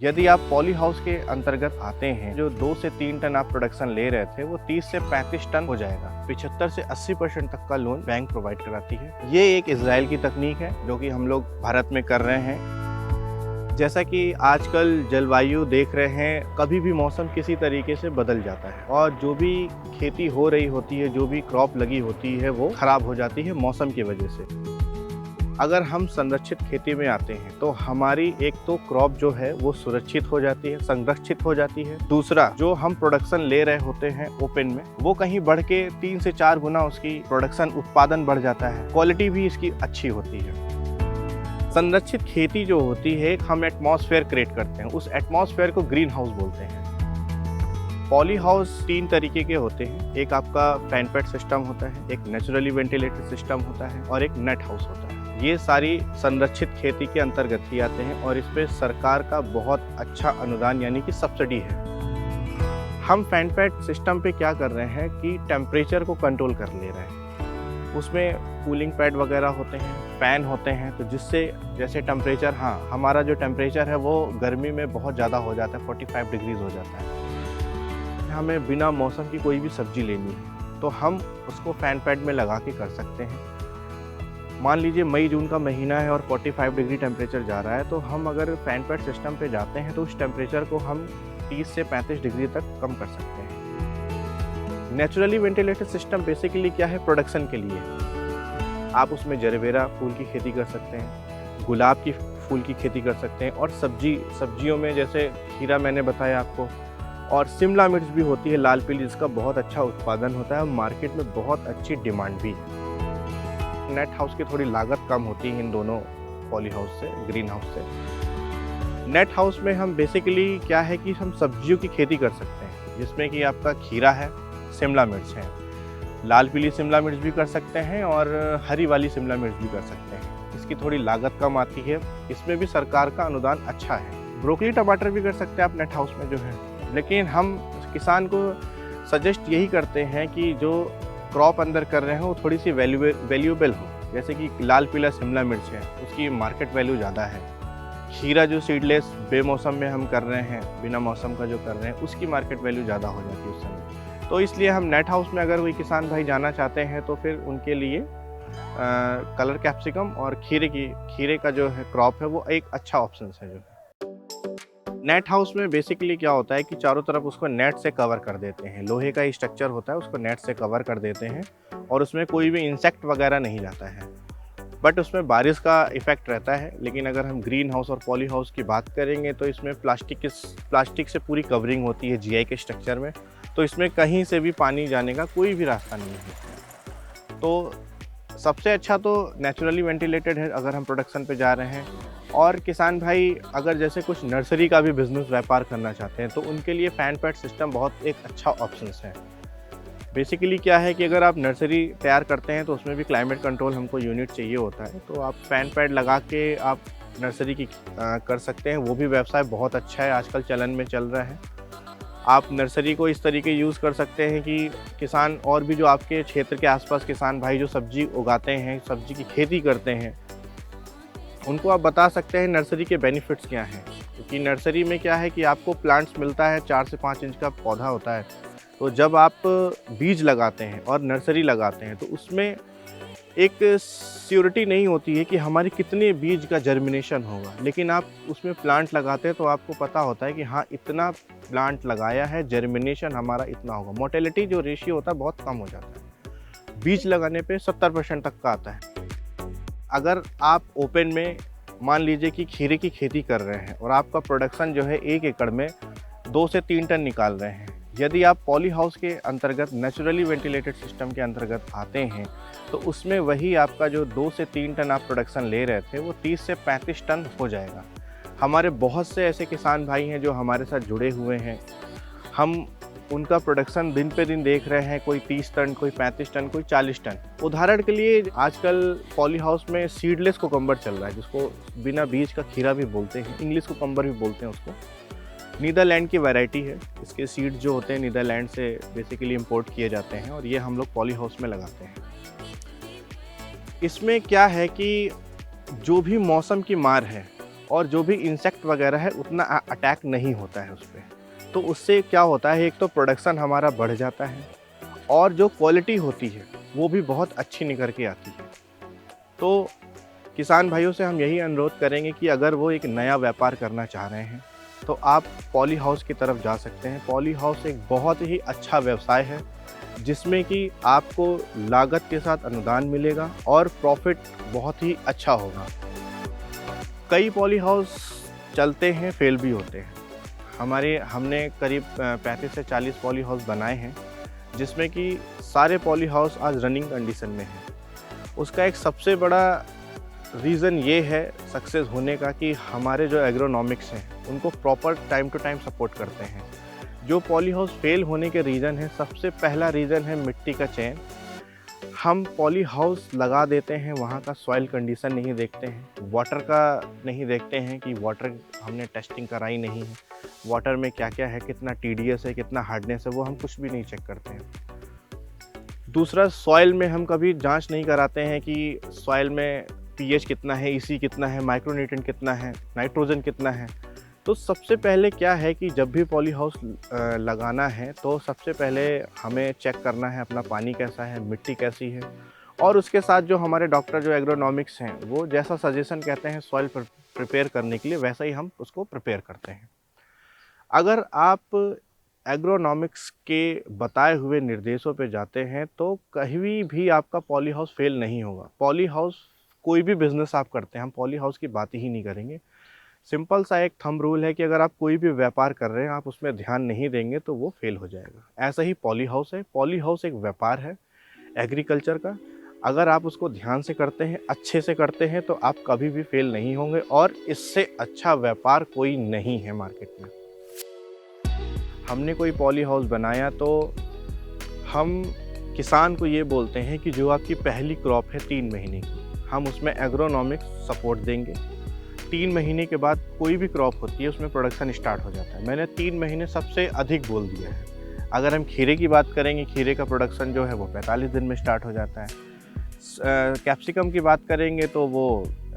यदि आप poly house के अंतर्गत आते हैं, जो 2 से 3 टन आप प्रोडक्शन ले रहे थे, वो 30 से 35 टन हो जाएगा। 75 से 80% तक का लोन बैंक प्रोवाइड कराती है। ये एक इजराइल की तकनीक है जो कि हम लोग भारत में कर रहे हैं। जैसा कि आजकल जलवायु देख रहे हैं, कभी भी मौसम किसी तरीके से बदल जाता है और जो भी खेती हो रही होती है, जो भी क्रॉप लगी होती है, वो खराब हो जाती है मौसम की वजह से। अगर हम संरक्षित खेती में आते हैं तो हमारी एक तो क्रॉप जो है वो सुरक्षित हो जाती है, संरक्षित हो जाती है। दूसरा, जो हम प्रोडक्शन ले रहे होते हैं ओपन में, वो कहीं बढ़ के 3 से 4 गुना उसकी प्रोडक्शन उत्पादन बढ़ जाता है। क्वालिटी भी इसकी अच्छी होती है। संरक्षित खेती जो होती है, हम एटमॉस्फेयर क्रिएट करते हैं, उस एटमॉस्फेयर को ग्रीन हाउस बोलते हैं। पॉली हाउस 3 तरीके के होते हैं। एक आपका फैन पैड सिस्टम होता है, एक नेचुरली वेंटिलेटेड सिस्टम होता है और एक नेट हाउस होता है। ये सारी संरक्षित खेती के अंतर्गत ही आते हैं और इस पे सरकार का बहुत अच्छा अनुदान यानी कि सब्सिडी है। हम फैन पैड सिस्टम पे क्या कर रहे हैं कि टेम्परेचर को कंट्रोल कर ले रहे हैं। उसमें कूलिंग पैड वगैरह होते हैं, फैन होते हैं, तो जिससे जैसे टेम्परेचर, हमारा जो टेम्परेचर है वो गर्मी में बहुत ज़्यादा हो जाता है, 45 डिग्रीज हो जाता है। हमें बिना मौसम की कोई भी सब्जी लेनी है तो हम उसको फैन पैड में लगा के कर सकते हैं। मान लीजिए मई जून का महीना है और 45 डिग्री टेम्परेचर जा रहा है, तो हम अगर फैन पैड सिस्टम पे जाते हैं तो उस टेम्परेचर को हम 30 से 35 डिग्री तक कम कर सकते हैं। नेचुरली वेंटिलेटेड सिस्टम बेसिकली क्या है, प्रोडक्शन के लिए। आप उसमें जरबेरा फूल की खेती कर सकते हैं, गुलाब की फूल की खेती कर सकते हैं और सब्जियों में जैसे खीरा मैंने बताया आपको, और शिमला मिर्च भी होती है लाल पीली, जिसका बहुत अच्छा उत्पादन होता है और मार्केट में बहुत अच्छी डिमांड भी है। नेट हाउस की थोड़ी लागत कम होती है इन दोनों पॉली हाउस से, ग्रीन हाउस से। नेट हाउस में हम बेसिकली क्या है कि हम सब्जियों की खेती कर सकते हैं, जिसमें कि आपका खीरा है, शिमला मिर्च है, लाल पीली शिमला मिर्च भी कर सकते हैं और हरी वाली शिमला मिर्च भी कर सकते हैं। इसकी थोड़ी लागत कम आती है, इसमें भी सरकार का अनुदान अच्छा है। ब्रोकली टमाटर भी कर सकते हैं आप नेट हाउस में जो है, लेकिन हम किसान को सजेस्ट यही करते हैं कि जो क्रॉप अंदर कर रहे हैं वो थोड़ी सी वैल्यूएबल हो। जैसे कि लाल पीला शिमला मिर्च है, उसकी मार्केट वैल्यू ज़्यादा है। खीरा जो सीडलेस बेमौसम में हम कर रहे हैं, बिना मौसम का जो कर रहे हैं, उसकी मार्केट वैल्यू ज़्यादा हो जाती है उस समय। तो इसलिए हम नेट हाउस में अगर कोई किसान भाई जाना चाहते हैं तो फिर उनके लिए कलर कैप्सिकम और खीरे का जो है क्रॉप है वो एक अच्छा ऑप्शन है। जो नेट हाउस में बेसिकली क्या होता है कि चारों तरफ उसको नेट से कवर कर देते हैं। लोहे का ही स्ट्रक्चर होता है, उसको नेट से कवर कर देते हैं और उसमें कोई भी इंसेक्ट वगैरह नहीं जाता है। बट उसमें बारिश का इफेक्ट रहता है। लेकिन अगर हम ग्रीन हाउस और पॉली हाउस की बात करेंगे तो इसमें प्लास्टिक से पूरी कवरिंग होती है जीआई के स्ट्रक्चर में, तो इसमें कहीं से भी पानी जाने का कोई भी रास्ता नहीं है। तो सबसे अच्छा तो नेचुरली वेंटिलेटेड है अगर हम प्रोडक्शन पे जा रहे हैं। और किसान भाई अगर जैसे कुछ नर्सरी का भी बिजनेस व्यापार करना चाहते हैं तो उनके लिए फैन पैड सिस्टम बहुत एक अच्छा ऑप्शन है। बेसिकली क्या है कि अगर आप नर्सरी तैयार करते हैं तो उसमें भी क्लाइमेट कंट्रोल हमको यूनिट चाहिए होता है, तो आप फैन पैड लगा के आप नर्सरी की कर सकते हैं। वो भी व्यवसाय बहुत अच्छा है, आजकल चलन में चल रहा है। आप नर्सरी को इस तरीके यूज़ कर सकते हैं कि किसान और भी जो आपके क्षेत्र के आसपास किसान भाई जो सब्जी उगाते हैं, सब्जी की खेती करते हैं, उनको आप बता सकते हैं नर्सरी के बेनिफिट्स क्या हैं। क्योंकि नर्सरी में क्या है कि आपको प्लांट्स मिलता है, 4 से 5 इंच का पौधा होता है। तो जब आप बीज लगाते हैं और नर्सरी लगाते हैं तो उसमें एक श्योरिटी नहीं होती है कि हमारी कितने बीज का जर्मिनेशन होगा। लेकिन आप उसमें प्लांट लगाते हैं तो आपको पता होता है कि हाँ, इतना प्लांट लगाया है, जर्मिनेशन हमारा इतना होगा। मोर्टेलिटी जो रेशियो होता है बहुत कम हो जाता है। बीज लगाने पे 70% तक का आता है। अगर आप ओपन में मान लीजिए कि खीरे की खेती कर रहे हैं और आपका प्रोडक्शन जो है 1 एकड़ में 2 से 3 टन निकाल रहे हैं, यदि आप पॉली हाउस के अंतर्गत नेचुरली वेंटिलेटेड सिस्टम के अंतर्गत आते हैं तो उसमें वही आपका जो 2 से 3 टन आप प्रोडक्शन ले रहे थे वो 30 से 35 टन हो जाएगा। हमारे बहुत से ऐसे किसान भाई हैं जो हमारे साथ जुड़े हुए हैं। हम उनका प्रोडक्शन दिन पे दिन देख रहे हैं, कोई 30 टन, कोई 35 टन, कोई 40 टन। उदाहरण के लिए आजकल पॉली हाउस में सीडलेस कोकम्बर चल रहा है, जिसको बिना बीज का खीरा भी बोलते हैं, इंग्लिश कोकम्बर भी बोलते हैं उसको। नीदरलैंड की वैरायटी है। इसके सीड जो होते हैं नीदरलैंड से बेसिकली इंपोर्ट किए जाते हैं और ये हम लोग पॉली हाउस में लगाते हैं। इसमें क्या है कि जो भी मौसम की मार है और जो भी इंसेक्ट वगैरह है उतना अटैक नहीं होता है उस पर। तो उससे क्या होता है, एक तो प्रोडक्शन हमारा बढ़ जाता है और जो क्वालिटी होती है वो भी बहुत अच्छी निकल के आती है। तो किसान भाइयों से हम यही अनुरोध करेंगे कि अगर वो एक नया व्यापार करना चाह रहे हैं तो आप पॉली हाउस की तरफ जा सकते हैं। पॉली हाउस एक बहुत ही अच्छा व्यवसाय है जिसमें कि आपको लागत के साथ अनुदान मिलेगा और प्रॉफिट बहुत ही अच्छा होगा। कई पॉली हाउस चलते हैं, फेल भी होते हैं। हमने करीब 35 से 40 पॉली हाउस बनाए हैं जिसमें कि सारे पॉली हाउस आज रनिंग कंडीशन में हैं। उसका एक सबसे बड़ा रीज़न ये है सक्सेस होने का कि हमारे जो एग्रोनॉमिक्स हैं उनको proper time to time support करते हैं। जो पॉली हाउस फेल होने के रीज़न है, सबसे पहला रीज़न है मिट्टी का चयन। हम पॉली हाउस लगा देते हैं, वहाँ का सॉइल कंडीशन नहीं देखते हैं, वाटर का नहीं देखते हैं कि वाटर हमने टेस्टिंग कराई नहीं है, वाटर में क्या क्या है, कितना TDS है, कितना हार्डनेस है, वो हम कुछ भी नहीं चेक करते हैं। दूसरा, सॉइल में हम कभी जांच नहीं कराते हैं कि सॉइल में pH कितना है, EC कितना है, माइक्रोन्यूट्रिएंट कितना है, नाइट्रोजन कितना है। तो सबसे पहले क्या है कि जब भी पॉली हाउस लगाना है तो सबसे पहले हमें चेक करना है अपना पानी कैसा है, मिट्टी कैसी है, और उसके साथ जो हमारे डॉक्टर जो एग्रोनॉमिक्स हैं वो जैसा सजेशन कहते हैं सॉइल प्रिपेयर करने के लिए, वैसा ही हम उसको प्रिपेयर करते हैं। अगर आप एग्रोनॉमिक्स के बताए हुए निर्देशों पे जाते हैं तो कहीं भी आपका पॉली हाउस फेल नहीं होगा। पॉली हाउस कोई भी बिज़नेस आप करते हैं, हम पॉली हाउस की बात ही नहीं करेंगे। सिंपल सा एक थंब रूल है कि अगर आप कोई भी व्यापार कर रहे हैं, आप उसमें ध्यान नहीं देंगे तो वो फेल हो जाएगा। ऐसा ही पॉली हाउस है। पॉली हाउस एक व्यापार है एग्रीकल्चर का। अगर आप उसको ध्यान से करते हैं, अच्छे से करते हैं, तो आप कभी भी फेल नहीं होंगे और इससे अच्छा व्यापार कोई नहीं है मार्केट में। हमने कोई पॉली हाउस बनाया तो हम किसान को ये बोलते हैं कि जो आपकी पहली क्रॉप है 3 महीने की, हम उसमें एग्रोनॉमिक्स सपोर्ट देंगे। 3 महीने के बाद कोई भी क्रॉप होती है उसमें प्रोडक्शन स्टार्ट हो जाता है। मैंने 3 महीने सबसे अधिक बोल दिया है। अगर हम खीरे की बात करेंगे, खीरे का प्रोडक्शन जो है वो 45 दिन में स्टार्ट हो जाता है। कैप्सिकम की बात करेंगे तो वो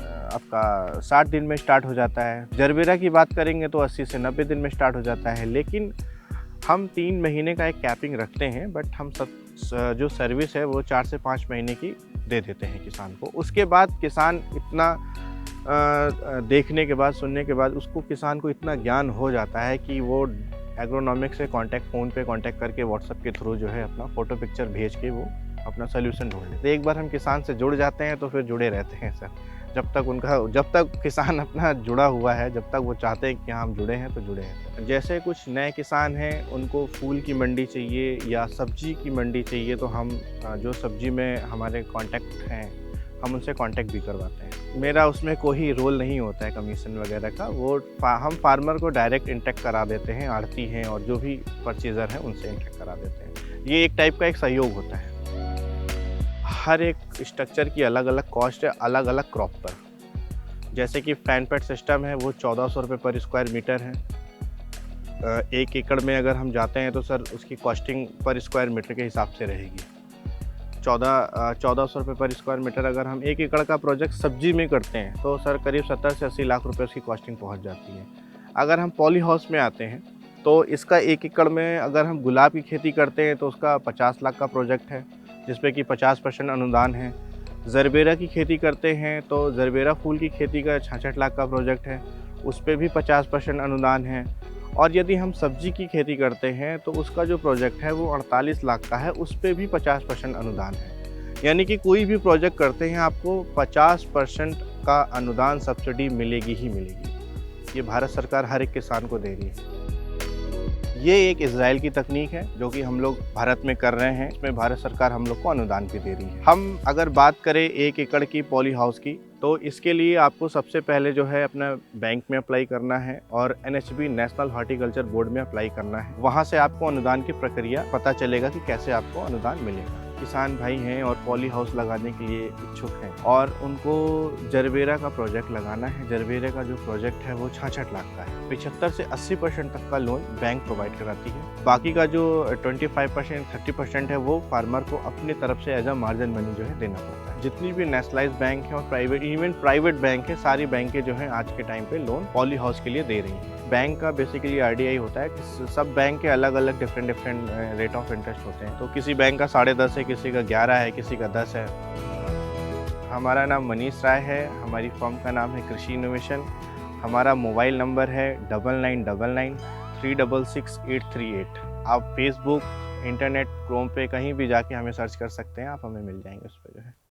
आपका 60 दिन में स्टार्ट हो जाता है। जरबेरा की बात करेंगे तो 80 से 90 दिन में स्टार्ट हो जाता है। लेकिन हम 3 महीने का एक कैपिंग रखते हैं, बट हम सब जो सर्विस है वो 4 से 5 महीने की दे देते हैं किसान को। उसके बाद किसान इतना देखने के बाद, सुनने के बाद उसको, किसान को इतना ज्ञान हो जाता है कि वो एग्रोनॉमिक्स से फ़ोन पे कांटेक्ट करके व्हाट्सएप के थ्रू जो है अपना फ़ोटो पिक्चर भेज के वो अपना सोल्यूशन ढूंढ लेते हैं। एक बार हम किसान से जुड़ जाते हैं तो फिर जुड़े रहते हैं सर। जब तक किसान अपना जुड़ा हुआ है, जब तक वो चाहते हैं कि हम जुड़े हैं तो जुड़े हैं। जैसे कुछ नए किसान हैं, उनको फूल की मंडी चाहिए या सब्जी की मंडी चाहिए, तो हम जो सब्जी में हमारे कांटेक्ट हैं हम उनसे कांटेक्ट भी करवाते हैं। मेरा उसमें कोई रोल नहीं होता है कमीशन वगैरह का। वो हम फार्मर को डायरेक्ट इंटैक्ट करा देते हैं, आड़ती हैं और जो भी परचेज़र हैं उनसे इंटैक्ट करा देते हैं। ये एक टाइप का एक सहयोग होता है। हर एक स्ट्रक्चर की अलग अलग कॉस्ट है, अलग अलग क्रॉप पर। जैसे कि फैन पैड सिस्टम है वो 1400 रुपये पर स्क्वायर मीटर है। 1 एकड़ में अगर हम जाते हैं तो सर उसकी कॉस्टिंग पर स्क्वायर मीटर के हिसाब से रहेगी 1400 रुपये पर स्क्वायर मीटर। अगर हम 1 एकड़ का प्रोजेक्ट सब्जी में करते हैं तो सर करीब 70 से 80 लाख रुपए उसकी कॉस्टिंग पहुंच जाती है। अगर हम पॉली हाउस में आते हैं तो इसका 1 एकड़ में अगर हम गुलाब की खेती करते हैं तो उसका 50 लाख का प्रोजेक्ट है, जिसपे कि 50% अनुदान है। जरबेरा की खेती करते हैं तो जरबेरा फूल की खेती का 66 लाख का प्रोजेक्ट है, उस पर भी 50% अनुदान है। और यदि हम सब्जी की खेती करते हैं तो उसका जो प्रोजेक्ट है वो 48 लाख का है, उस पर भी 50% अनुदान है। यानी कि कोई भी प्रोजेक्ट करते हैं आपको 50% का अनुदान सब्सिडी मिलेगी ही मिलेगी। ये भारत सरकार हर एक किसान को दे रही है। ये एक इजराइल की तकनीक है जो कि हम लोग भारत में कर रहे हैं। इसमें भारत सरकार हम लोग को अनुदान भी दे रही है। हम अगर बात करें 1 एकड़ की पॉली हाउस की, तो इसके लिए आपको सबसे पहले जो है अपना बैंक में अप्लाई करना है और NHB नेशनल हॉर्टिकल्चर बोर्ड में अप्लाई करना है। वहाँ से आपको अनुदान की प्रक्रिया पता चलेगा कि कैसे आपको अनुदान मिलेगा। किसान भाई हैं और पॉली हाउस लगाने के लिए इच्छुक हैं और उनको जरबेरा का प्रोजेक्ट लगाना है। जरबेरा का जो प्रोजेक्ट है वो 66 लाख का है। 75 से 80% तक का लोन बैंक प्रोवाइड कराती है। बाकी का जो 25% 30% है वो फार्मर को अपनी तरफ से एज अ मार्जिन मनी जो है देना पड़ता है। जितनी भी नेशनलाइज बैंक है और प्राइवेट, इवन प्राइवेट बैंक है, सारी बैंकें जो हैं आज के टाइम पे लोन पॉली हाउस के लिए दे रही हैं। बैंक का बेसिकली आइडिया ही होता है कि सब बैंक के अलग अलग डिफरेंट रेट ऑफ इंटरेस्ट होते हैं। तो किसी बैंक का 10.5 है, किसी का 11 है, किसी का 10 है। हमारा नाम मनीष राय है, हमारी फर्म का नाम है कृषि इनोवेशन। हमारा मोबाइल नंबर है 9999366838। आप फेसबुक, इंटरनेट, क्रोम पे कहीं भी जाके हमें सर्च कर सकते हैं, आप हमें मिल जाएंगे उस पर जो है।